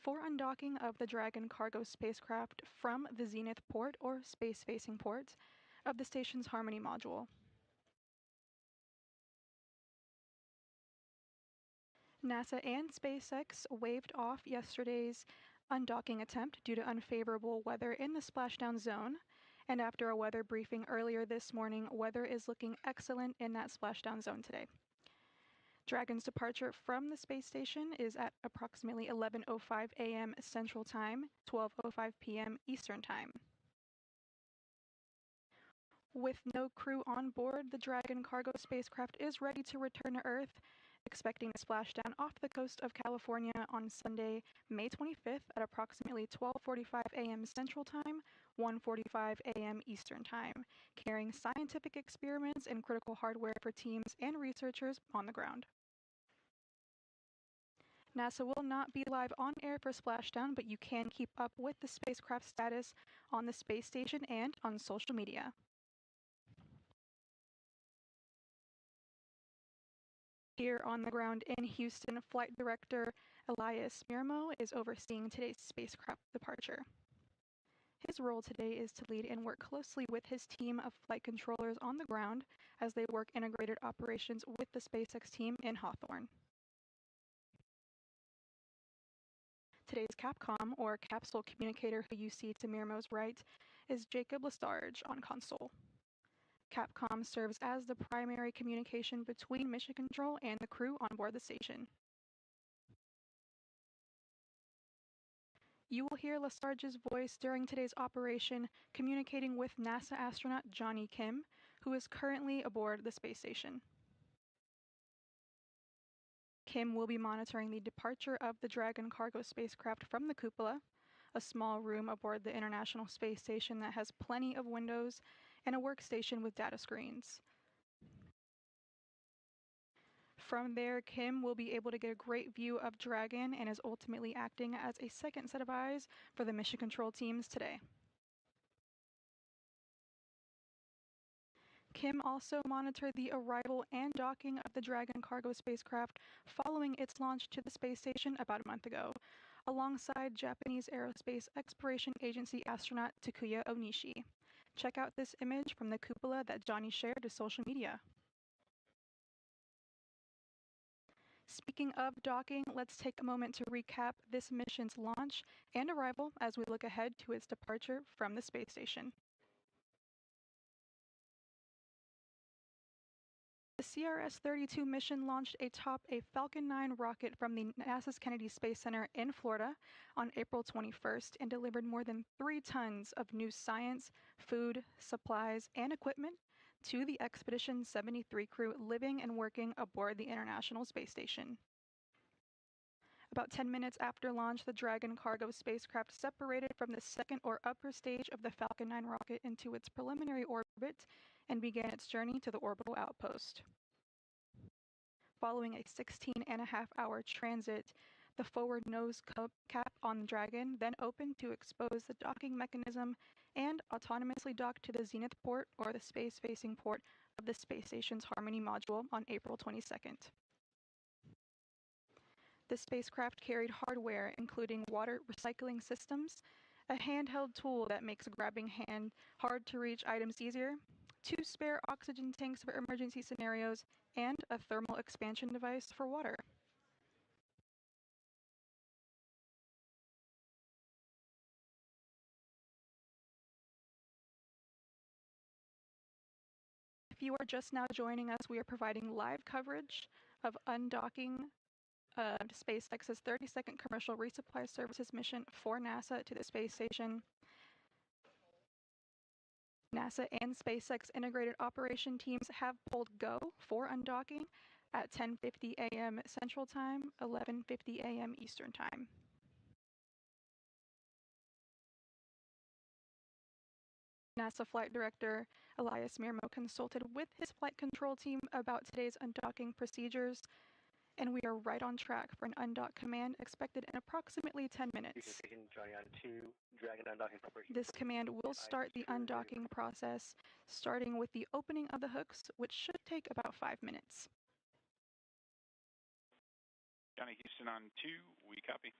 for undocking of the Dragon cargo spacecraft from the Zenith port or space-facing port of the station's Harmony module. NASA and SpaceX waved off yesterday's undocking attempt due to unfavorable weather in the splashdown zone, and after a weather briefing earlier this morning, weather is looking excellent in that splashdown zone today. Dragon's departure from the space station is at approximately 11:05 a.m. Central Time, 12:05 p.m. Eastern Time. With no crew on board, the Dragon cargo spacecraft is ready to return to Earth, expecting to splash down off the coast of California on Sunday, May 25th at approximately 12:45 a.m. Central Time, 1:45 a.m. Eastern Time, carrying scientific experiments and critical hardware for teams and researchers on the ground. NASA will not be live on air for splashdown, but you can keep up with the spacecraft status on the space station and on social media. Here on the ground in Houston, Flight Director Elias Mirmo is overseeing today's spacecraft departure. His role today is to lead and work closely with his team of flight controllers on the ground as they work integrated operations with the SpaceX team in Hawthorne. Today's Capcom, or capsule communicator who you see to Mirmo's right, is Jacob Lestarge on console. Capcom serves as the primary communication between Mission Control and the crew on board the station. You will hear Lestarge's voice during today's operation communicating with NASA astronaut Johnny Kim, who is currently aboard the space station. Kim will be monitoring the departure of the Dragon cargo spacecraft from the cupola, a small room aboard the International Space Station that has plenty of windows and a workstation with data screens. From there, Kim will be able to get a great view of Dragon and is ultimately acting as a second set of eyes for the mission control teams today. Kim also monitored the arrival and docking of the Dragon cargo spacecraft following its launch to the space station about a month ago, alongside Japanese Aerospace Exploration Agency astronaut Takuya Onishi. Check out this image from the cupola that Johnny shared to social media. Speaking of docking, let's take a moment to recap this mission's launch and arrival as we look ahead to its departure from the space station. The CRS-32 mission launched atop a Falcon 9 rocket from the NASA's Kennedy Space Center in Florida on April 21st and delivered more than 3 tons of new science, food, supplies, and equipment to the Expedition 73 crew living and working aboard the International Space Station. About 10 minutes after launch, the Dragon cargo spacecraft separated from the second or upper stage of the Falcon 9 rocket into its preliminary orbit and began its journey to the orbital outpost. Following a 16.5-hour transit, the forward nose cap on the Dragon then opened to expose the docking mechanism and autonomously docked to the Zenith port, or the space-facing port, of the space station's Harmony module on April 22nd. The spacecraft carried hardware including water recycling systems, a handheld tool that makes grabbing hard-to-reach items easier, 2 spare oxygen tanks for emergency scenarios, and a thermal expansion device for water. If you are just now joining us, we are providing live coverage of undocking SpaceX's 32nd commercial resupply services mission for NASA to the space station. NASA and SpaceX integrated operation teams have pulled go for undocking at 10:50 a.m. Central Time, 11:50 a.m. Eastern Time. NASA Flight Director Elias Mirmo consulted with his flight control team about today's undocking procedures, and we are right on track for an undock command expected in approximately 10 minutes. This command will start the undocking process, starting with the opening of the hooks, which should take about 5 minutes. Johnny Houston on 2, we copy.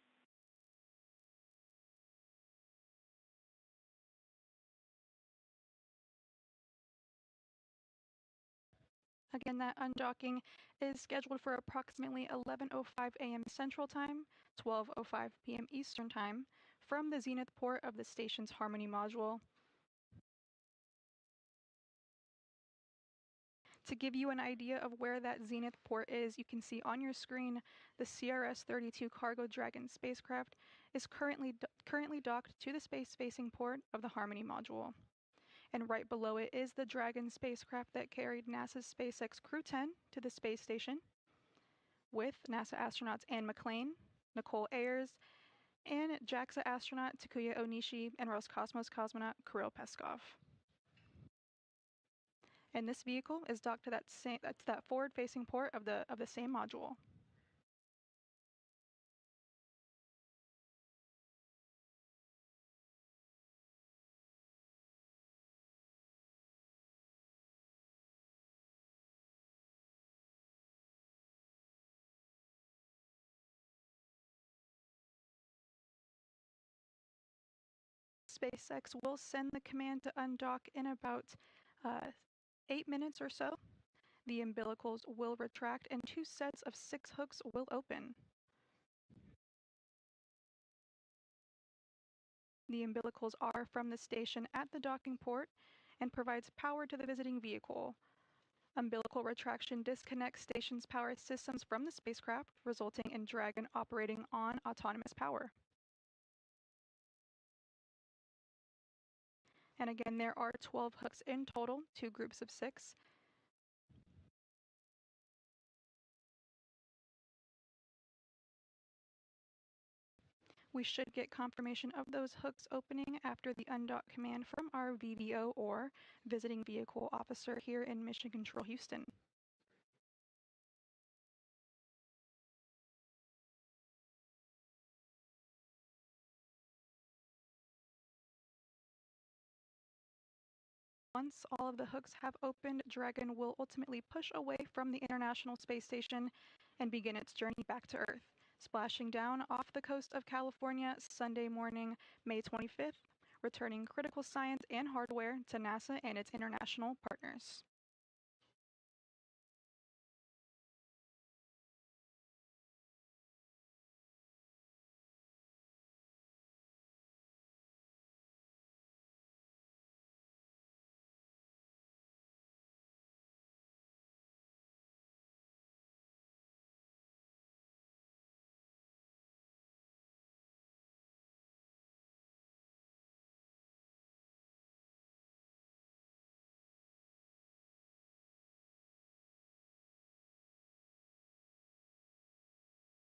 Again, that undocking is scheduled for approximately 11:05 a.m. Central Time, 12:05 p.m. Eastern Time, from the zenith port of the station's Harmony module. To give you an idea of where that zenith port is, you can see on your screen the CRS-32 Cargo Dragon spacecraft is currently docked to the space-facing port of the Harmony module. And right below it is the Dragon spacecraft that carried NASA's SpaceX Crew 10 to the space station, with NASA astronauts Anne McClain, Nicole Ayers, and JAXA astronaut Takuya Onishi and Roscosmos cosmonaut Kirill Peskov. And this vehicle is docked to that forward-facing port of the same module. SpaceX will send the command to undock in about 8 minutes or so. The umbilicals will retract and 2 sets of 6 hooks will open. The umbilicals are from the station at the docking port and provides power to the visiting vehicle. Umbilical retraction disconnects station's power systems from the spacecraft, resulting in Dragon operating on autonomous power. And again, there are 12 hooks in total, 2 groups of 6. We should get confirmation of those hooks opening after the undock command from our VVO or Visiting Vehicle Officer here in Mission Control Houston. Once all of the hooks have opened, Dragon will ultimately push away from the International Space Station and begin its journey back to Earth, splashing down off the coast of California Sunday morning, May 25th, returning critical science and hardware to NASA and its international partners.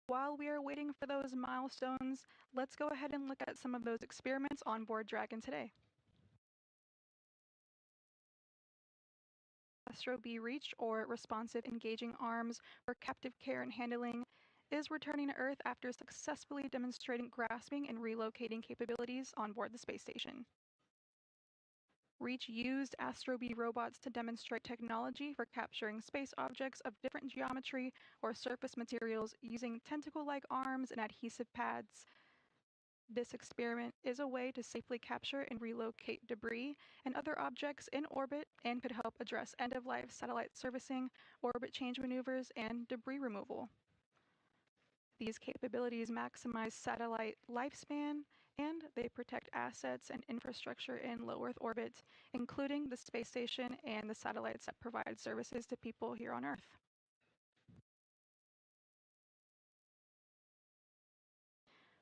While we are waiting for those milestones, let's go ahead and look at some of those experiments on board Dragon today. Astro B Reach, or Responsive Engaging Arms for Captive Care and Handling, is returning to Earth after successfully demonstrating grasping and relocating capabilities on board the space station. Reach used Astro B robots to demonstrate technology for capturing space objects of different geometry or surface materials using tentacle-like arms and adhesive pads. This experiment is a way to safely capture and relocate debris and other objects in orbit and could help address end-of-life satellite servicing, orbit change maneuvers, and debris removal. These capabilities maximize satellite lifespan, and they protect assets and infrastructure in low Earth orbit, including the space station and the satellites that provide services to people here on Earth.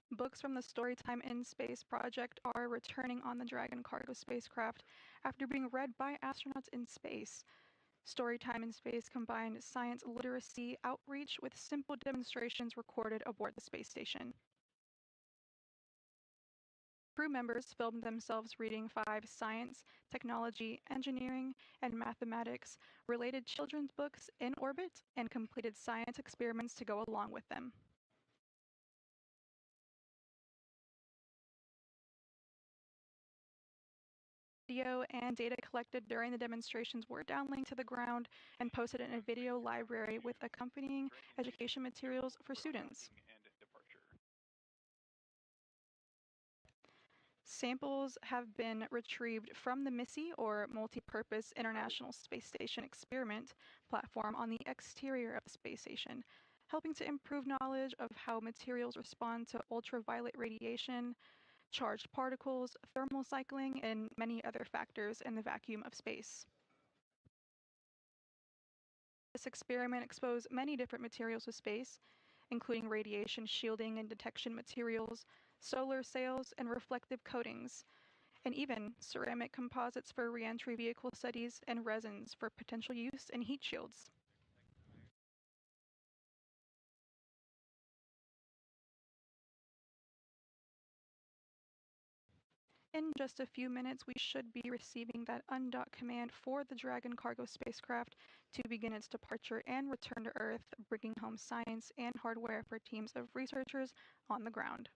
Books from the Storytime in Space project are returning on the Dragon cargo spacecraft after being read by astronauts in space. Storytime in Space combined science literacy outreach with simple demonstrations recorded aboard the space station. Crew members filmed themselves reading 5 science, technology, engineering, and mathematics related children's books in orbit and completed science experiments to go along with them. Video and data collected during the demonstrations were downlinked to the ground and posted in a video library with accompanying education materials for students. Samples have been retrieved from the MISSI, or Multi-Purpose International Space Station Experiment platform on the exterior of the space station, helping to improve knowledge of how materials respond to ultraviolet radiation, charged particles, thermal cycling, and many other factors in the vacuum of space. This experiment exposed many different materials to space, including radiation shielding and detection materials, solar sails, and reflective coatings, and even ceramic composites for re-entry vehicle studies and resins for potential use in heat shields. In just a few minutes, we should be receiving that undock command for the Dragon cargo spacecraft to begin its departure and return to Earth, bringing home science and hardware for teams of researchers on the ground.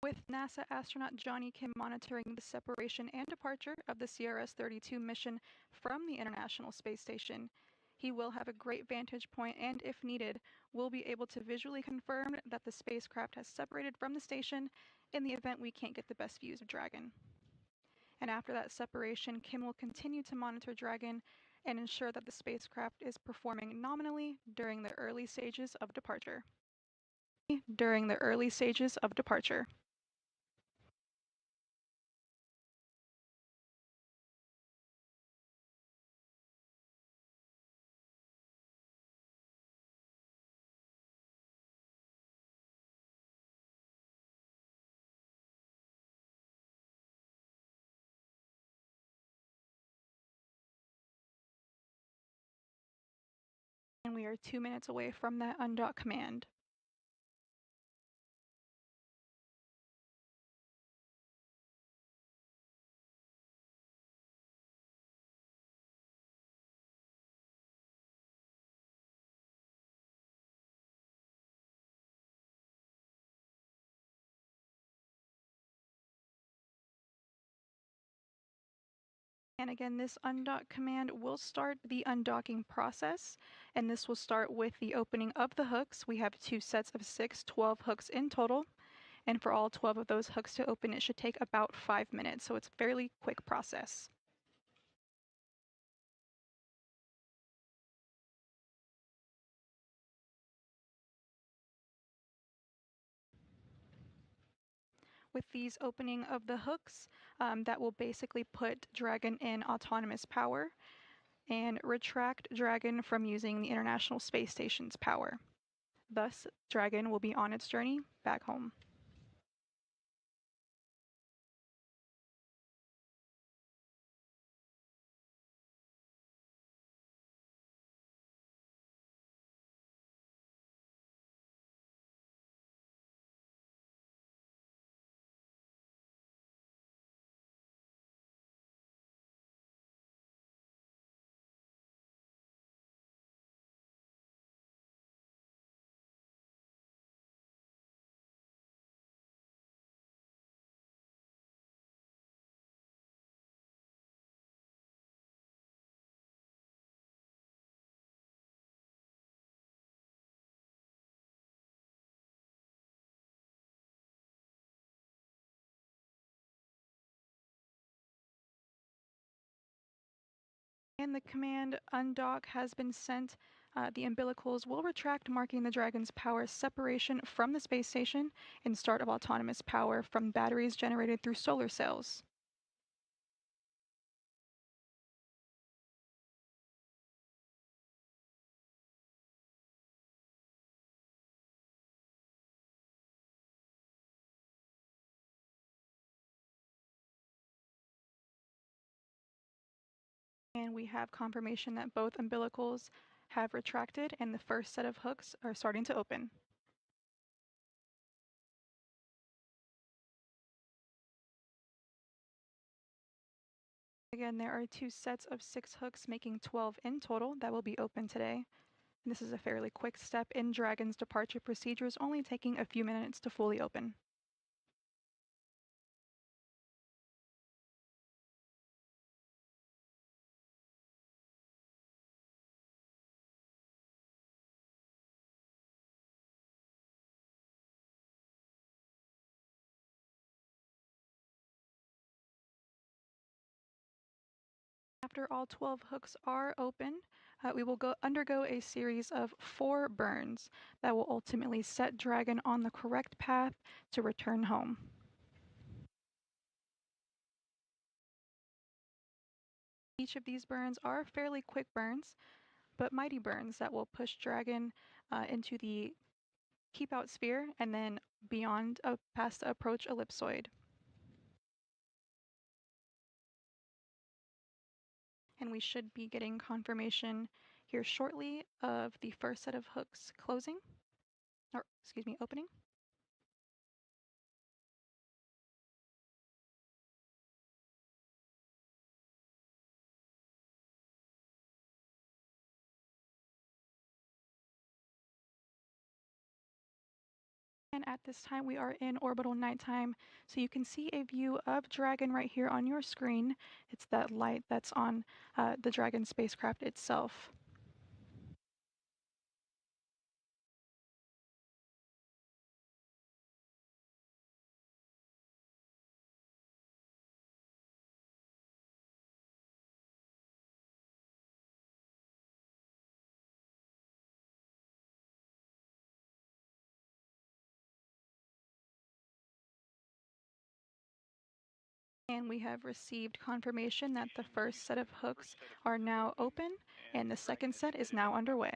With NASA astronaut Johnny Kim monitoring the separation and departure of the CRS-32 mission from the International Space Station, he will have a great vantage point and, if needed, will be able to visually confirm that the spacecraft has separated from the station in the event we can't get the best views of Dragon. And after that separation, Kim will continue to monitor Dragon and ensure that the spacecraft is performing nominally during the early stages of departure. And we are 2 minutes away from that undock command. And again, this undock command will start the undocking process, and this will start with the opening of the hooks. We have 2 sets of 12 hooks in total, and for all 12 of those hooks to open, it should take about 5 minutes, so it's a fairly quick process. With these opening of the hooks, that will basically put Dragon in autonomous power and retract Dragon from using the International Space Station's power. Thus, Dragon will be on its journey back home. And the command undock has been sent. The umbilicals will retract, marking the Dragon's power separation from the space station and start of autonomous power from batteries generated through solar cells. And we have confirmation that both umbilicals have retracted and the first set of hooks are starting to open. Again, there are 2 sets of 6 hooks, making 12 in total that will be open today. And this is a fairly quick step in Dragon's departure procedures, only taking a few minutes to fully open. After all 12 hooks are open, we will undergo a series of 4 burns that will ultimately set Dragon on the correct path to return home. Each of these burns are fairly quick burns, but mighty burns that will push Dragon into the keep out sphere and then beyond past the approach ellipsoid. And we should be getting confirmation here shortly of the first set of hooks closing, or excuse me, opening. And at this time, we are in orbital nighttime, so you can see a view of Dragon right here on your screen. It's that light that's on the Dragon spacecraft itself. And we have received confirmation that the first set of hooks are now open, and the second set is now underway.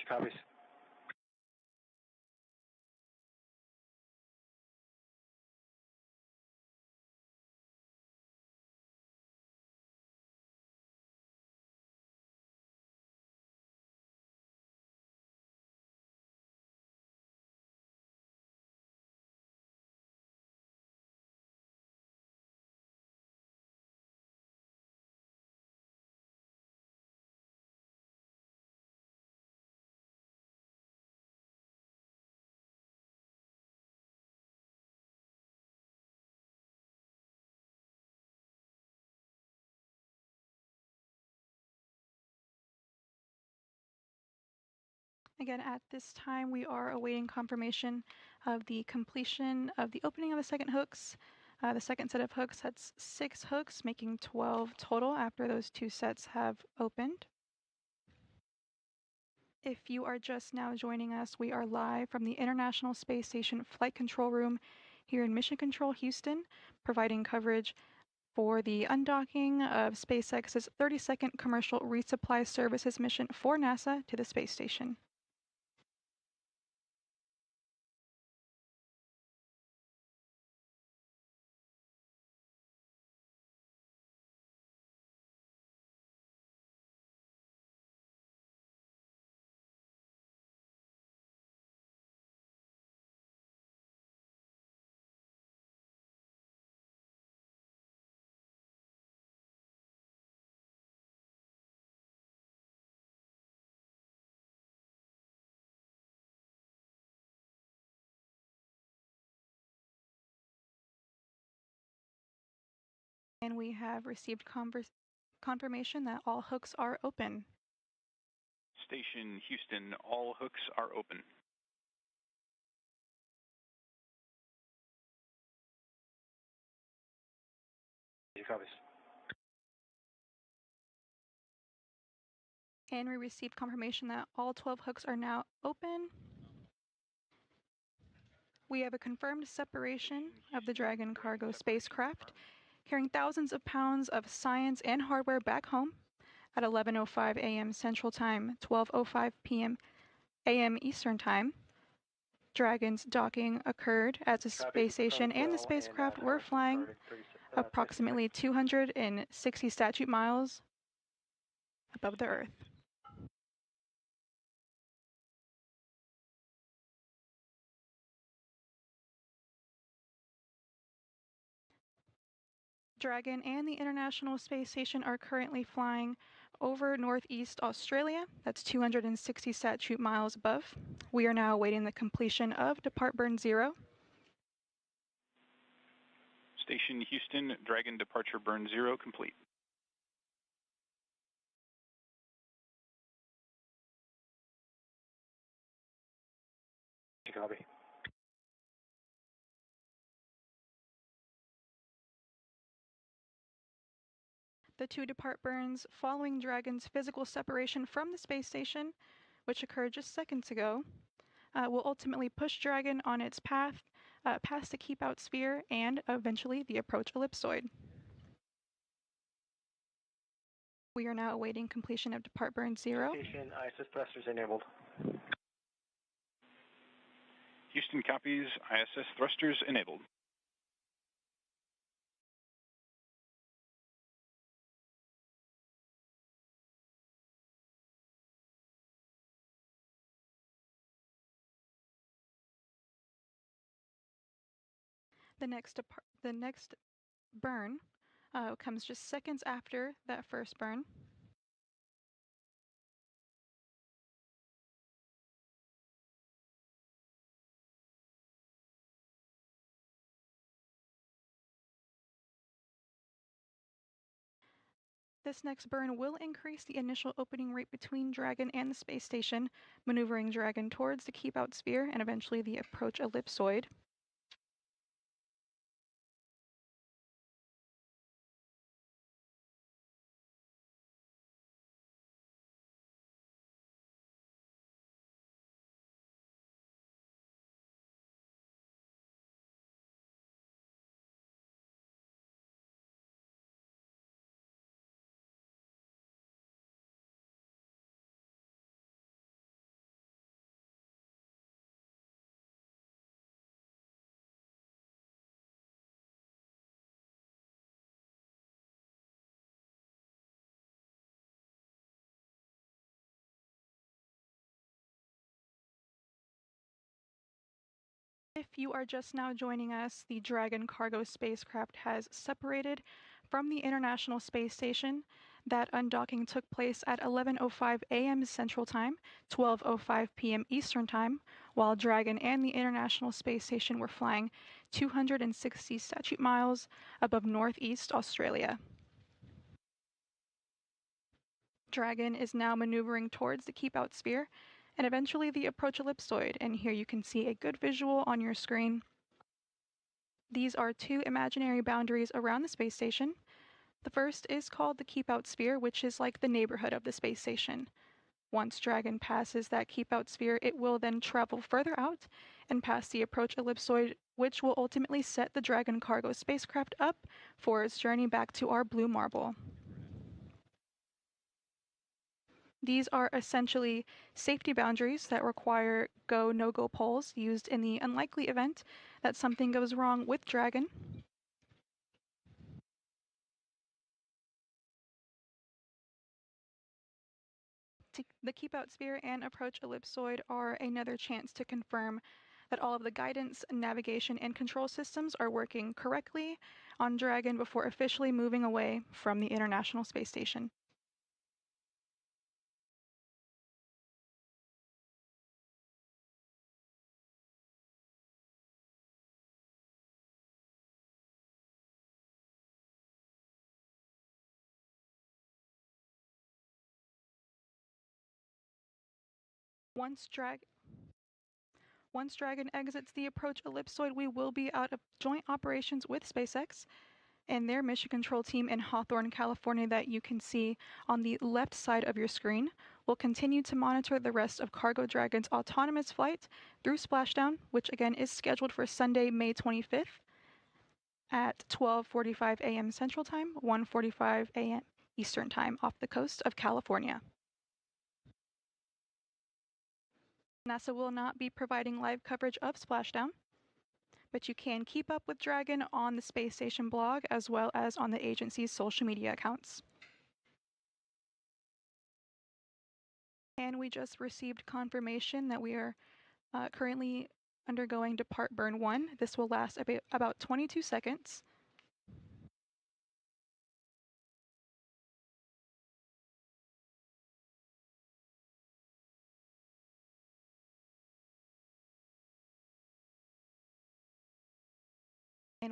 Copies. Again, at this time, we are awaiting confirmation of the completion of the opening of the second hooks. The second set of hooks has 6 hooks, making 12 total after those 2 sets have opened. If you are just now joining us, we are live from the International Space Station Flight Control Room here in Mission Control, Houston, providing coverage for the undocking of SpaceX's 32nd Commercial Resupply Services mission for NASA to the space station. And we have received confirmation that all hooks are open. Station Houston, all hooks are open. Copies. And we received confirmation that all 12 hooks are now open. We have a confirmed separation of the Dragon cargo spacecraft, carrying thousands of pounds of science and hardware back home at 11:05 a.m. Central Time, 12:05 p.m. a.m. Eastern Time. Dragon's docking occurred as the space station and the spacecraft were flying approximately 260 statute miles above the Earth. Dragon and the International Space Station are currently flying over Northeast Australia. That's 260 statute miles above. We are now awaiting the completion of Depart Burn 0. Station Houston, Dragon departure burn 0 complete. Copy. The two depart burns following Dragon's physical separation from the space station, which occurred just seconds ago, will ultimately push Dragon on its path past the keep out sphere and eventually the approach ellipsoid. We are now awaiting completion of Depart Burn 0. Station ISS thrusters enabled. Houston copies, ISS thrusters enabled. The next burn comes just seconds after that first burn. This next burn will increase the initial opening rate between Dragon and the space station, maneuvering Dragon towards the keep out sphere and eventually the approach ellipsoid. If you are just now joining us, the Dragon cargo spacecraft has separated from the International Space Station. That undocking took place at 11:05 a.m. Central Time, 12:05 p.m. Eastern Time, while Dragon and the International Space Station were flying 260 statute miles above Northeast Australia. Dragon is now maneuvering towards the keep out sphere and eventually the approach ellipsoid, and here you can see a good visual on your screen. These are two imaginary boundaries around the space station. The first is called the keep out sphere, which is like the neighborhood of the space station. Once Dragon passes that keep out sphere, it will then travel further out and pass the approach ellipsoid, which will ultimately set the Dragon cargo spacecraft up for its journey back to our blue marble. These are essentially safety boundaries that require go, no-go poles used in the unlikely event that something goes wrong with Dragon. The keep out sphere and approach ellipsoid are another chance to confirm that all of the guidance, navigation, and control systems are working correctly on Dragon before officially moving away from the International Space Station. Once Dragon exits the approach ellipsoid, we will be out of joint operations with Spacex and their mission control team in Hawthorne, California, that you can see on the left side of your screen. Will continue to monitor the rest of Cargo Dragon's autonomous flight through splashdown, which again is scheduled for Sunday, May 25th at 12:45 a.m. Central Time, 1:45 a.m. Eastern Time off the coast of California. NASA will not be providing live coverage of splashdown, but you can keep up with Dragon on the space station blog as well as on the agency's social media accounts. And we just received confirmation that we are currently undergoing Depart Burn 1. This will last about 22 seconds.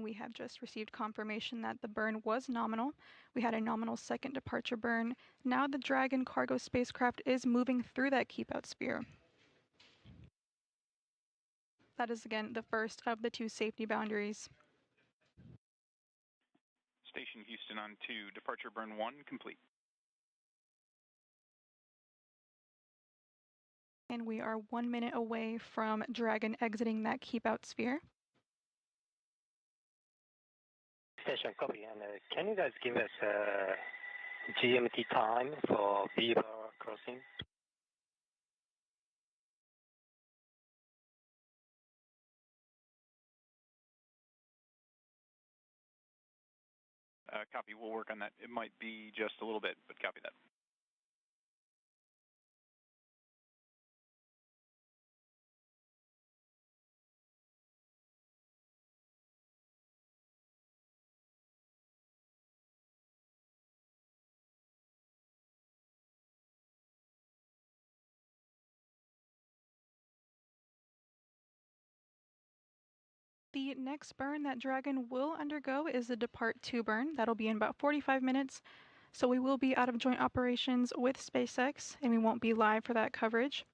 we have just received confirmation that the burn was nominal. We had a nominal second departure burn. Now the Dragon cargo spacecraft is moving through that keep-out sphere. That is, again, the first of the two safety boundaries. Station Houston on 2, departure burn 1 complete. And we are 1 minute away from Dragon exiting that keep-out sphere. Station copy. And can you guys give us GMT time for Veja crossing? Copy, we'll work on that. It might be just a little bit, but copy that. The next burn that Dragon will undergo is the Depart 2 burn. That'll be in about 45 minutes. So we will be out of joint operations with SpaceX, and we won't be live for that coverage.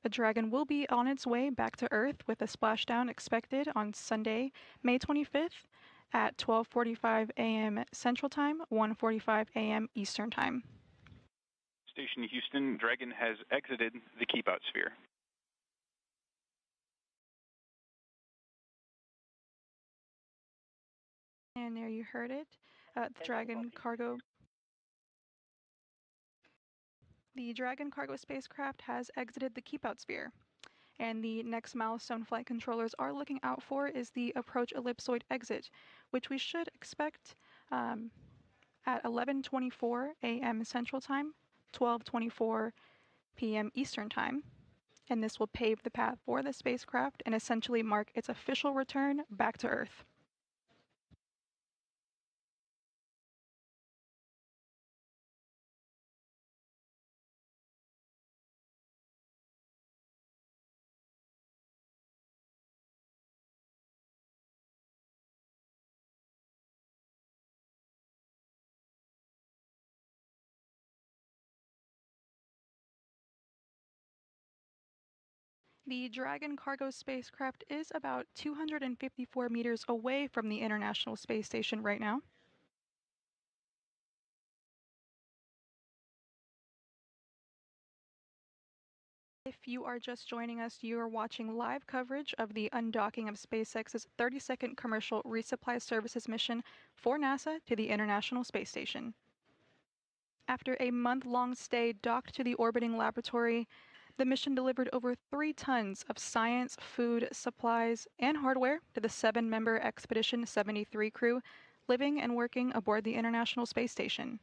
But Dragon will be on its way back to Earth with a splashdown expected on Sunday, May 25th at 12:45 a.m. Central Time, 1:45 a.m. Eastern Time. Station Houston, Dragon has exited the keep-out sphere. And there you heard it. The Dragon cargo spacecraft has exited the keep-out sphere. And the next milestone flight controllers are looking out for is the approach ellipsoid exit, which we should expect at 11:24 a.m. Central Time, 12:24 p.m. Eastern Time. And this will pave the path for the spacecraft and essentially mark its official return back to Earth. The Dragon cargo spacecraft is about 254 meters away from the International Space Station right now. If you are just joining us, you are watching live coverage of the undocking of SpaceX's 32nd commercial resupply services mission for NASA to the International Space Station. After a month-long stay docked to the orbiting laboratory, the mission delivered over 3 tons of science, food, supplies, and hardware to the 7-member Expedition 73 crew living and working aboard the International Space Station.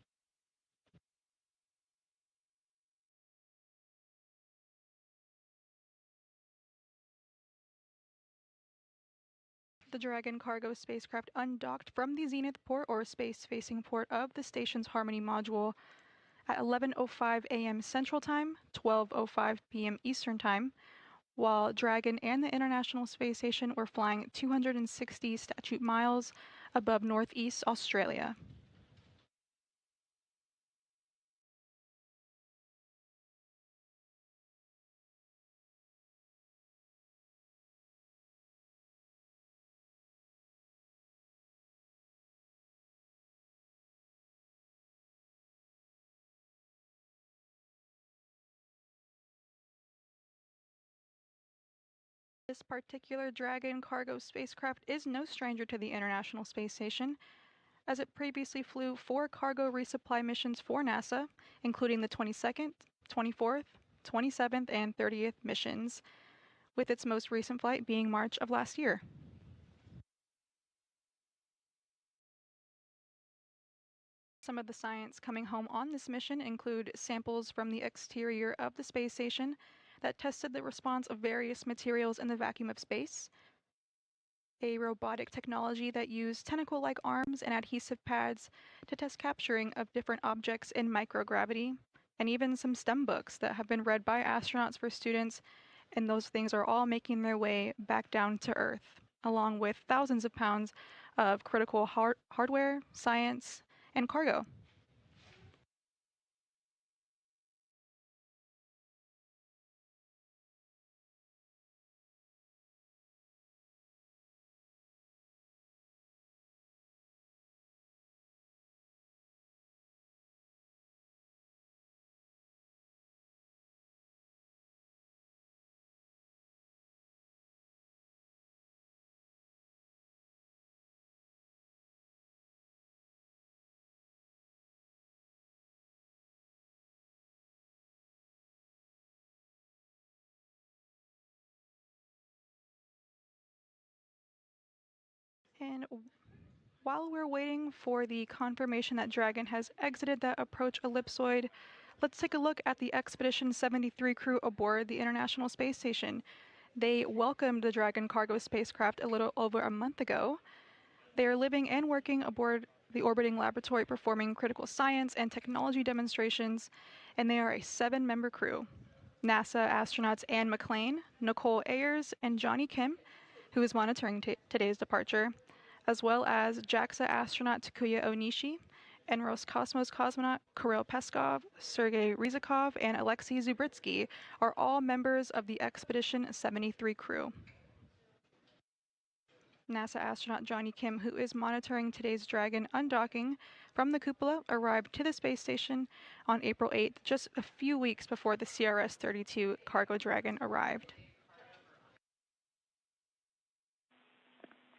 The Dragon cargo spacecraft undocked from the zenith port or space-facing port of the station's Harmony module at 11:05 a.m. Central Time, 12:05 p.m. Eastern Time, while Dragon and the International Space Station were flying 260 statute miles above northeast Australia. This particular Dragon cargo spacecraft is no stranger to the International Space Station, as it previously flew 4 cargo resupply missions for NASA, including the 22nd, 24th, 27th, and 30th missions, with its most recent flight being March of last year. Some of the science coming home on this mission include samples from the exterior of the space station that tested the response of various materials in the vacuum of space, a robotic technology that used tentacle-like arms and adhesive pads to test capturing of different objects in microgravity, and even some STEM books that have been read by astronauts for students, and those things are all making their way back down to Earth. along with thousands of pounds of critical hardware, science, and cargo. And while we're waiting for the confirmation that Dragon has exited that approach ellipsoid, let's take a look at the Expedition 73 crew aboard the International Space Station. They welcomed the Dragon cargo spacecraft a little over a month ago. They are living and working aboard the orbiting laboratory performing critical science and technology demonstrations, and they are a 7-member crew. NASA astronauts Anne McClain, Nicole Ayers, and Johnny Kim, who is monitoring today's departure, as well as JAXA astronaut Takuya Onishi and Roscosmos cosmonaut Kirill Peskov, Sergei Ryzhikov, and Alexei Zubritsky are all members of the Expedition 73 crew. NASA astronaut Johnny Kim, who is monitoring today's Dragon undocking from the cupola, arrived to the space station on April 8th, just a few weeks before the CRS-32 cargo Dragon arrived.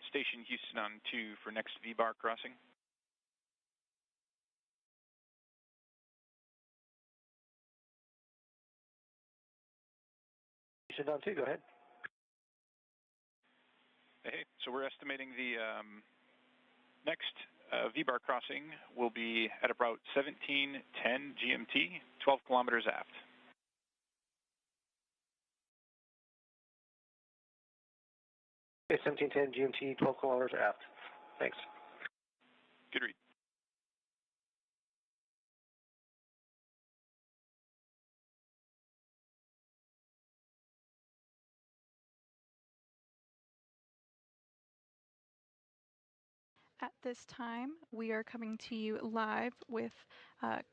Station Houston on 2 for next V-bar crossing. Houston on 2, go ahead. Hey, so we're estimating the next V-bar crossing will be at about 17:10 GMT, 12 kilometers aft. Okay, 17:10 GMT, 12 kilometers aft. Thanks. Good read. At this time, we are coming to you live with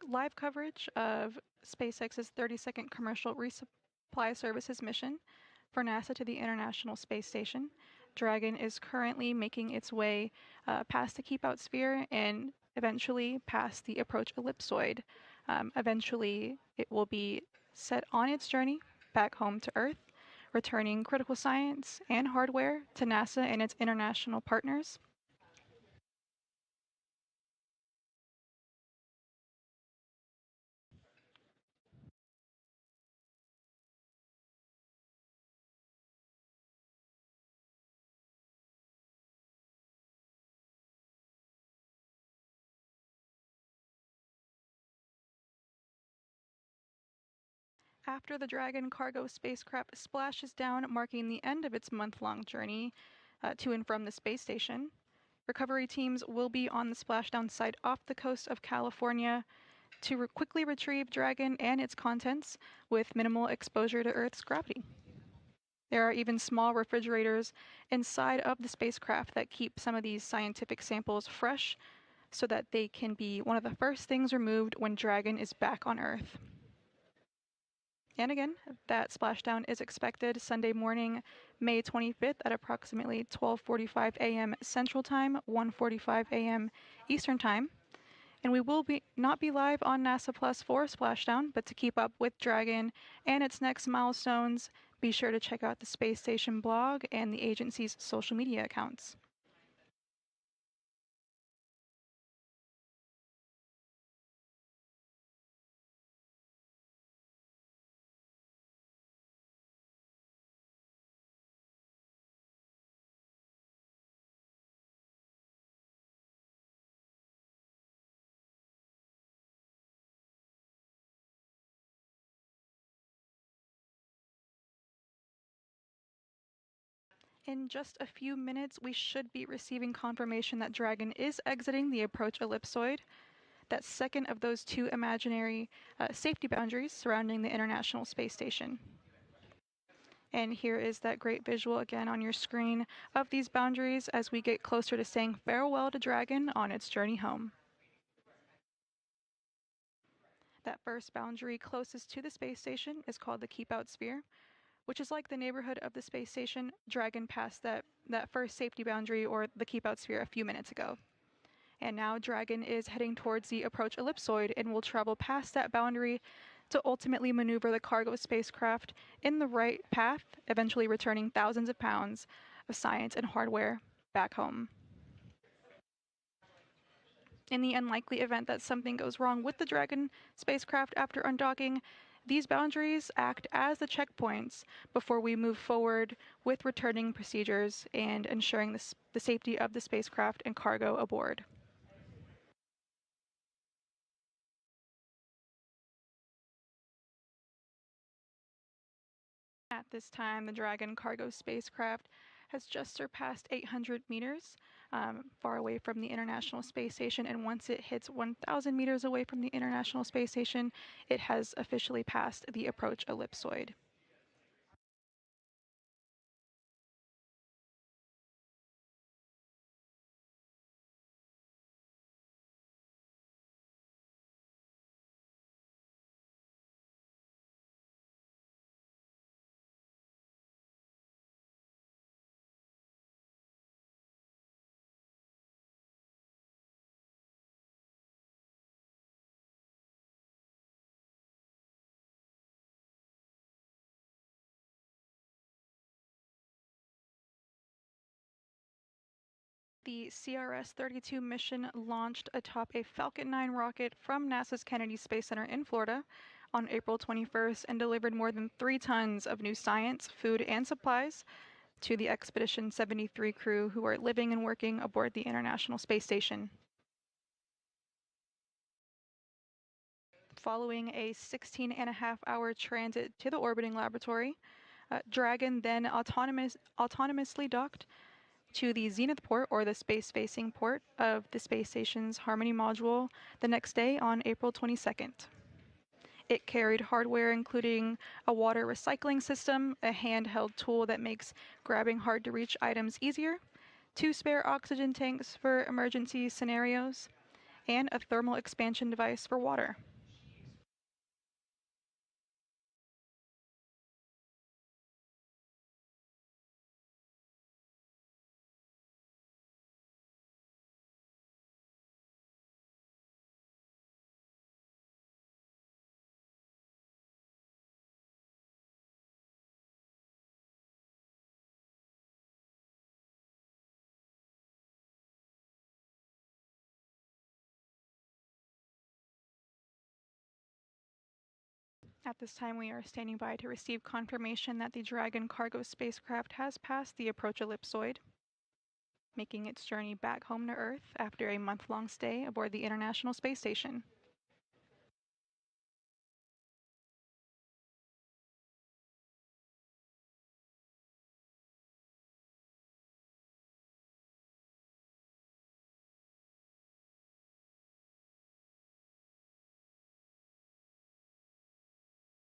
live coverage of SpaceX's 32nd commercial resupply services mission for NASA to the International Space Station. Dragon is currently making its way past the Keep Out Sphere and eventually past the approach ellipsoid. Eventually, it will be set on its journey back home to Earth, returning critical science and hardware to NASA and its international partners. After the Dragon cargo spacecraft splashes down, marking the end of its month-long journey to and from the space station, recovery teams will be on the splashdown site off the coast of California to quickly retrieve Dragon and its contents with minimal exposure to Earth's gravity. There are even small refrigerators inside of the spacecraft that keep some of these scientific samples fresh so that they can be one of the first things removed when Dragon is back on Earth. And again, that splashdown is expected Sunday morning, May 25th at approximately 12:45 a.m. Central Time, 1:45 a.m. Eastern Time. And we will not be live on NASA Plus for splashdown, but to keep up with Dragon and its next milestones, be sure to check out the Space Station blog and the agency's social media accounts. In just a few minutes, we should be receiving confirmation that Dragon is exiting the approach ellipsoid, that second of those 2 imaginary safety boundaries surrounding the International Space Station. And here is that great visual again on your screen of these boundaries as we get closer to saying farewell to Dragon on its journey home. That first boundary closest to the space station is called the Keep Out Sphere, which is like the neighborhood of the space station. Dragon passed that first safety boundary or the Keep Out Sphere a few minutes ago. And now Dragon is heading towards the approach ellipsoid and will travel past that boundary to ultimately maneuver the cargo spacecraft in the right path, eventually returning thousands of pounds of science and hardware back home. In the unlikely event that something goes wrong with the Dragon spacecraft after undocking, these boundaries act as the checkpoints before we move forward with returning procedures and ensuring the safety of the spacecraft and cargo aboard. At this time, the Dragon cargo spacecraft has just surpassed 800 meters, far away from the International Space Station, and once it hits 1,000 meters away from the International Space Station, it has officially passed the approach ellipsoid. The CRS-32 mission launched atop a Falcon 9 rocket from NASA's Kennedy Space Center in Florida on April 21st and delivered more than 3 tons of new science, food, and supplies to the Expedition 73 crew who are living and working aboard the International Space Station. Following a 16.5-hour transit to the orbiting laboratory, Dragon then autonomously docked to the zenith port, or the space-facing port, of the space station's Harmony module the next day on April 22nd. It carried hardware including a water recycling system, a handheld tool that makes grabbing hard-to-reach items easier, 2 spare oxygen tanks for emergency scenarios, and a thermal expansion device for water. At this time, we are standing by to receive confirmation that the Dragon cargo spacecraft has passed the approach ellipsoid, making its journey back home to Earth after a month-long stay aboard the International Space Station.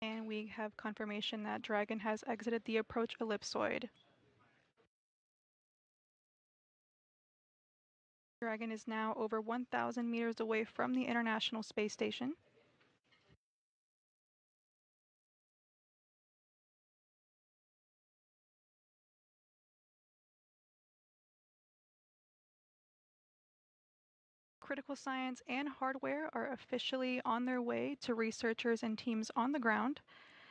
And we have confirmation that Dragon has exited the approach ellipsoid. Dragon is now over 1,000 meters away from the International Space Station. Critical science and hardware are officially on their way to researchers and teams on the ground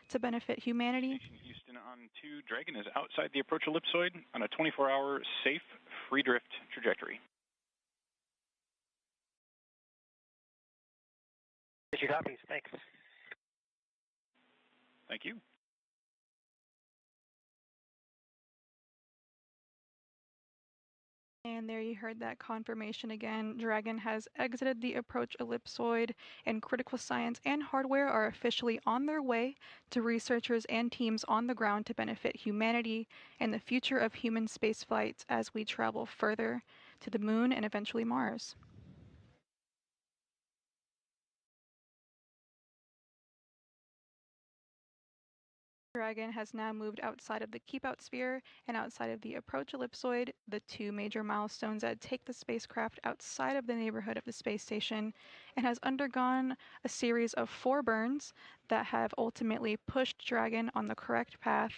to benefit humanity. Houston on 2, Dragon is outside the approach ellipsoid on a 24-hour safe, free drift trajectory. Did you copy? Thanks. Thank you. And there you heard that confirmation again. Dragon has exited the approach ellipsoid, and critical science and hardware are officially on their way to researchers and teams on the ground to benefit humanity and the future of human spaceflight as we travel further to the moon and eventually Mars. Dragon has now moved outside of the keep-out sphere and outside of the approach ellipsoid, the two major milestones that take the spacecraft outside of the neighborhood of the space station, and has undergone a series of 4 burns that have ultimately pushed Dragon on the correct path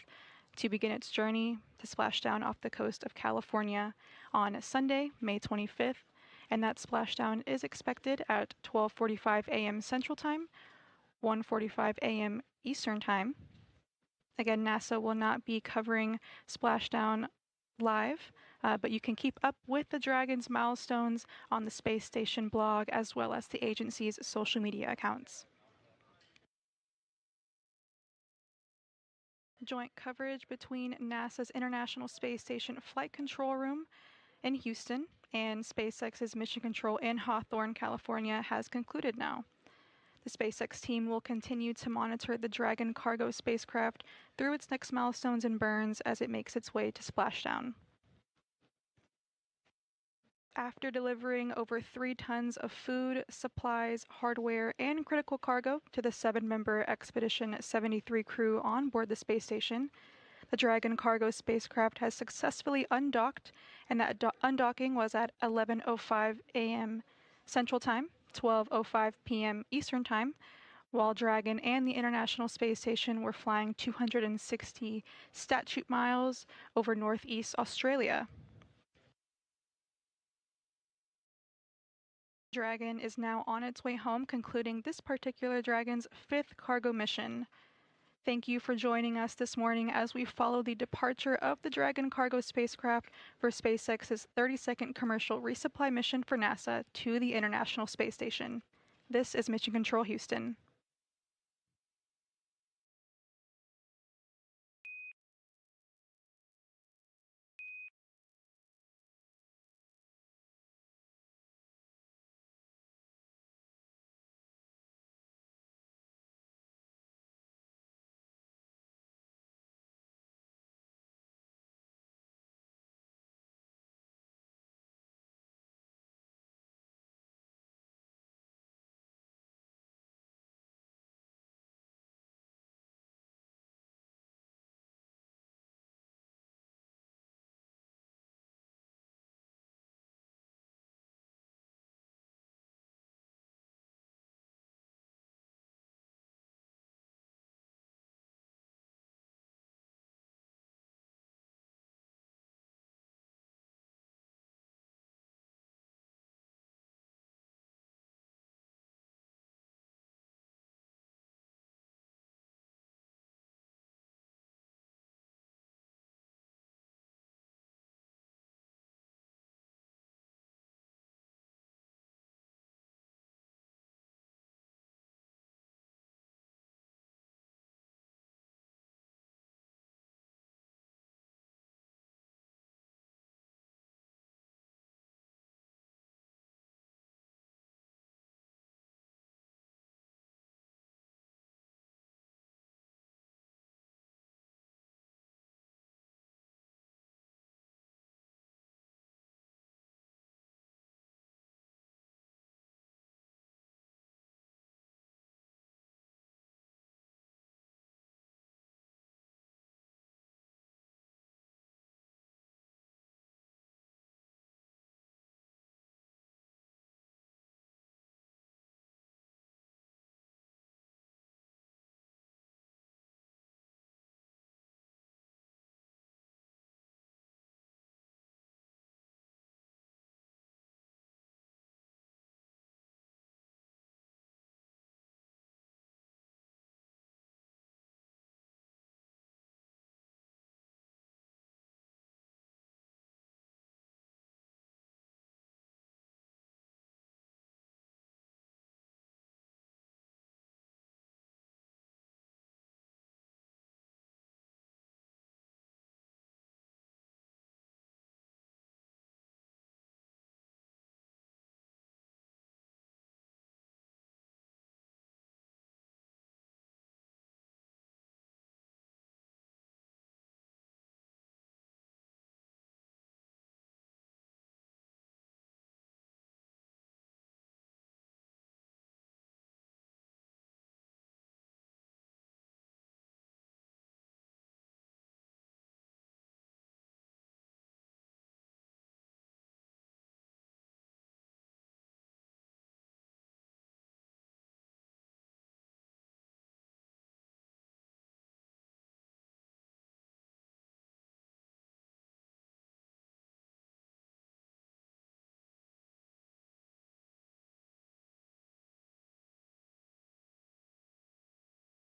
to begin its journey to splash down off the coast of California on Sunday, May 25th, and that splashdown is expected at 12:45 a.m. Central Time, 1:45 a.m. Eastern Time. Again, NASA will not be covering splashdown live, but you can keep up with the Dragon's milestones on the space station blog as well as the agency's social media accounts. Joint coverage between NASA's International Space Station Flight Control Room in Houston and SpaceX's Mission Control in Hawthorne, California has concluded now. The SpaceX team will continue to monitor the Dragon cargo spacecraft through its next milestones and burns as it makes its way to splashdown. After delivering over 3 tons of food, supplies, hardware, and critical cargo to the 7-member Expedition 73 crew on board the space station, the Dragon cargo spacecraft has successfully undocked, and that undocking was at 11:05 a.m. Central Time, 12:05 p.m. Eastern Time, while Dragon and the International Space Station were flying 260 statute miles over northeast Australia. Dragon is now on its way home, concluding this particular Dragon's 5th cargo mission. Thank you for joining us this morning as we follow the departure of the Dragon cargo spacecraft for SpaceX's 32nd commercial resupply mission for NASA to the International Space Station. This is Mission Control Houston.